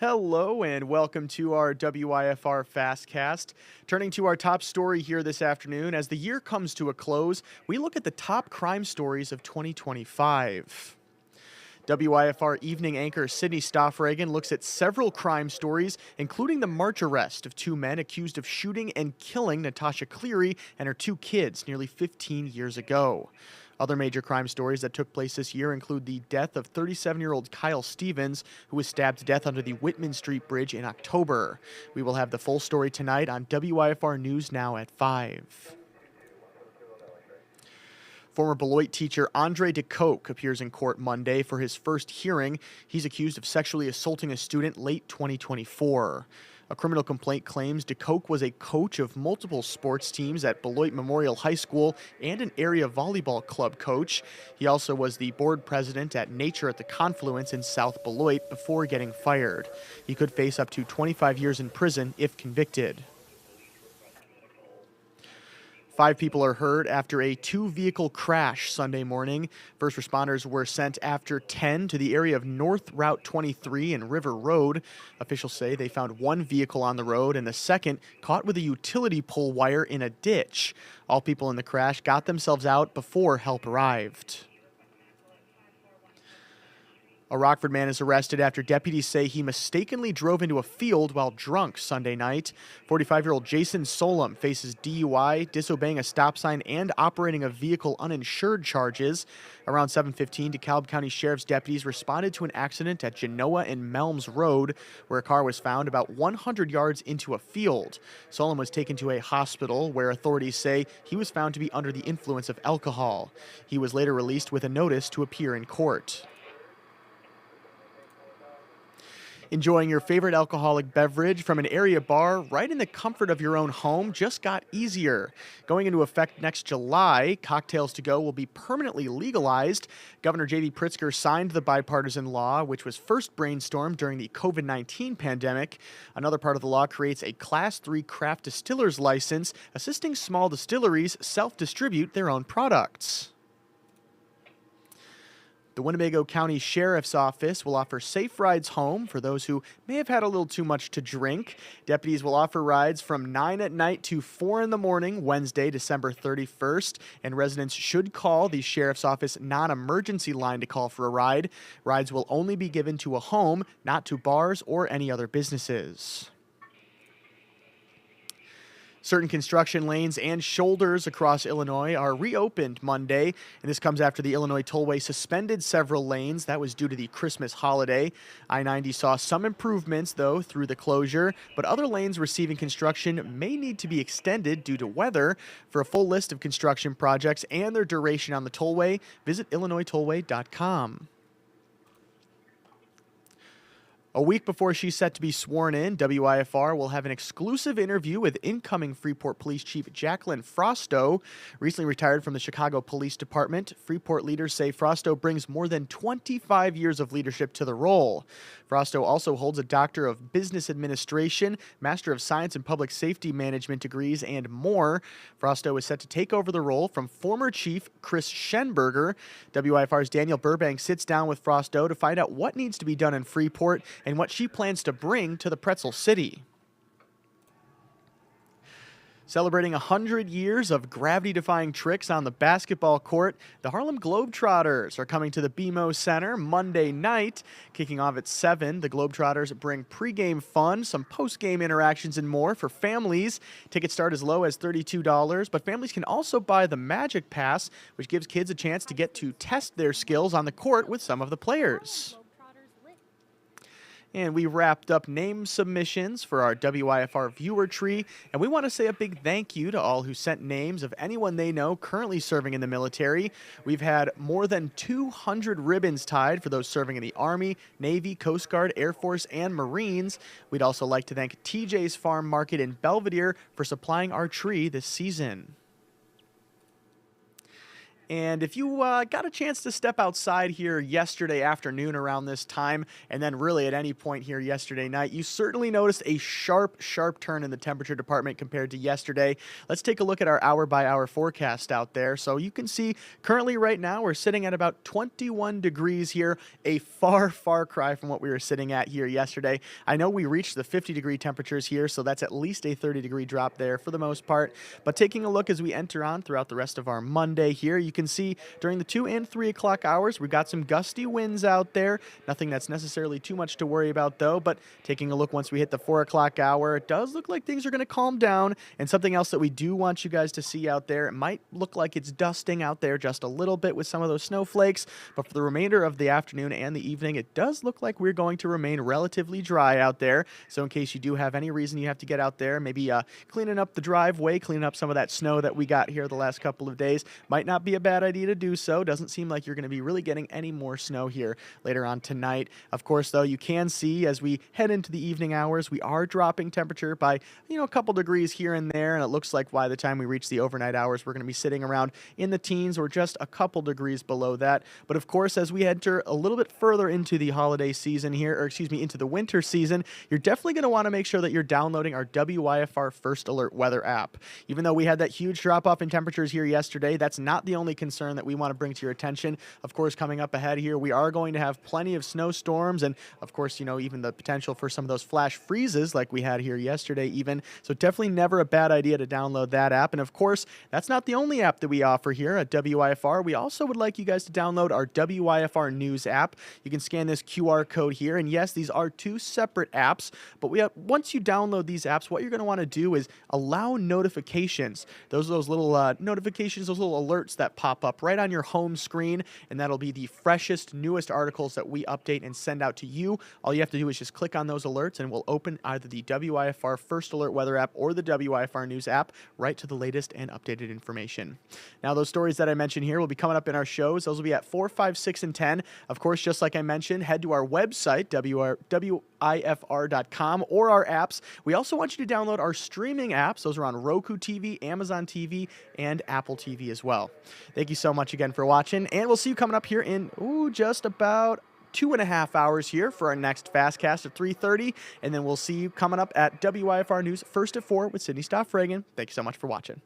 Hello and welcome to our WIFR FastCast. Turning to our top story here this afternoon, as the year comes to a close, we look at the top crime stories of 2025. WIFR evening anchor Sydney Stoffregan looks at several crime stories, including the March arrest of two men accused of shooting and killing Natasha Cleary and her two kids nearly 15 years ago. Other major crime stories that took place this year include the death of 37-year-old Kyle Stevens, who was stabbed to death under the Whitman Street Bridge in October. We will have the full story tonight on WIFR News Now at 5. Former Beloit teacher Andre DeCoke appears in court Monday for his first hearing. He's accused of sexually assaulting a student late 2024. A criminal complaint claims DeCoke was a coach of multiple sports teams at Beloit Memorial High School and an area volleyball club coach. He also was the board president at Nature at the Confluence in South Beloit before getting fired. He could face up to 25 years in prison if convicted. 5 people are hurt after a 2-vehicle crash Sunday morning. First responders were sent after 10 to the area of North Route 23 and River Road. Officials say they found one vehicle on the road and the second caught with a utility pole wire in a ditch. All people in the crash got themselves out before help arrived. A Rockford man is arrested after deputies say he mistakenly drove into a field while drunk Sunday night. 45-year-old Jason Solom faces DUI, disobeying a stop sign, and operating a vehicle uninsured charges. Around 7:15, DeKalb County Sheriff's deputies responded to an accident at Genoa and Melms Road, where a car was found about 100 yards into a field. Solom was taken to a hospital, where authorities say he was found to be under the influence of alcohol. He was later released with a notice to appear in court. Enjoying your favorite alcoholic beverage from an area bar right in the comfort of your own home just got easier. Going into effect next July, cocktails to go will be permanently legalized. Governor J.B. Pritzker signed the bipartisan law, which was first brainstormed during the COVID-19 pandemic. Another part of the law creates a Class 3 craft distiller's license, assisting small distilleries self-distribute their own products. The Winnebago County Sheriff's Office will offer safe rides home for those who may have had a little too much to drink. Deputies will offer rides from 9 at night to 4 in the morning, Wednesday, December 31st, and residents should call the Sheriff's Office non-emergency line to call for a ride. Rides will only be given to a home, not to bars or any other businesses. Certain construction lanes and shoulders across Illinois are reopened Monday, and this comes after the Illinois Tollway suspended several lanes. That was due to the Christmas holiday. I-90 saw some improvements, though, through the closure, but other lanes receiving construction may need to be extended due to weather. For a full list of construction projects and their duration on the tollway, visit illinoistollway.com. A week before she's set to be sworn in, WIFR will have an exclusive interview with incoming Freeport Police Chief Jacqueline Frosto. Recently retired from the Chicago Police Department, Freeport leaders say Frosto brings more than 25 years of leadership to the role. Frosto also holds a Doctor of Business Administration, Master of Science and Public Safety Management degrees, and more. Frosto is set to take over the role from former Chief Chris Schenberger. WIFR's Daniel Burbank sits down with Frosto to find out what needs to be done in Freeport and what she plans to bring to the Pretzel City. Celebrating 100 years of gravity-defying tricks on the basketball court, the Harlem Globetrotters are coming to the BMO Center Monday night. Kicking off at 7, the Globetrotters bring pregame fun, some postgame interactions, and more for families. Tickets start as low as $32, but families can also buy the Magic Pass, which gives kids a chance to get to test their skills on the court with some of the players. And we wrapped up name submissions for our WIFR viewer tree, and we want to say a big thank you to all who sent names of anyone they know currently serving in the military. We've had more than 200 ribbons tied for those serving in the Army, Navy, Coast Guard, Air Force, and Marines. We'd also like to thank TJ's Farm Market in Belvedere for supplying our tree this season. And if you got a chance to step outside here yesterday afternoon around this time, and then really at any point here yesterday night, you certainly noticed a sharp, sharp turn in the temperature department compared to yesterday. Let's take a look at our hour-by-hour forecast out there. So you can see currently right now we're sitting at about 21 degrees here, a far, far cry from what we were sitting at here yesterday. I know we reached the 50-degree temperatures here, so that's at least a 30-degree drop there for the most part. But taking a look as we enter on throughout the rest of our Monday here, you can see during the 2 and 3 o'clock hours, we've got some gusty winds out there. Nothing that's necessarily too much to worry about, though. But taking a look once we hit the 4 o'clock hour, it does look like things are going to calm down. And something else that we do want you guys to see out there, it might look like it's dusting out there just a little bit with some of those snowflakes. But for the remainder of the afternoon and the evening, it does look like we're going to remain relatively dry out there. So in case you do have any reason you have to get out there, maybe cleaning up the driveway, cleaning up some of that snow that we got here the last couple of days, might not be a bad idea to do so. Doesn't seem like you're going to be really getting any more snow here later on tonight. Of course, though, you can see as we head into the evening hours, we are dropping temperature by, a couple degrees here and there, and it looks like by the time we reach the overnight hours, we're going to be sitting around in the teens or just a couple degrees below that. But of course, as we enter a little bit further into the holiday season here, or excuse me, into the winter season, you're definitely going to want to make sure that you're downloading our WIFR First Alert Weather app. Even though we had that huge drop-off in temperatures here yesterday, that's not the only concern that we want to bring to your attention. Of course, coming up ahead here, we are going to have plenty of snowstorms and, of course, even the potential for some of those flash freezes like we had here yesterday even. So definitely never a bad idea to download that app. And, of course, that's not the only app that we offer here at WIFR. We also would like you guys to download our WIFR News app. You can scan this QR code here. And, yes, these are two separate apps. But once you download these apps, what you're going to want to do is allow notifications. Those little notifications, those little alerts that pop up right on your home screen, and that'll be the freshest, newest articles that we update and send out to you. All you have to do is just click on those alerts, and we'll open either the WIFR First Alert Weather app or the WIFR News app right to the latest and updated information. Now, those stories that I mentioned here will be coming up in our shows. Those will be at 4, 5, 6, and 10. Of course, just like I mentioned, head to our website, WIFR.com, or our apps. We also want you to download our streaming apps. Those are on Roku TV, Amazon TV, and Apple TV as well. Thank you so much again for watching, and we'll see you coming up here in just about 2.5 hours here for our next FastCast at 3:30, and then we'll see you coming up at WIFR News first at 4 with Sydney Stoffregan. Thank you so much for watching.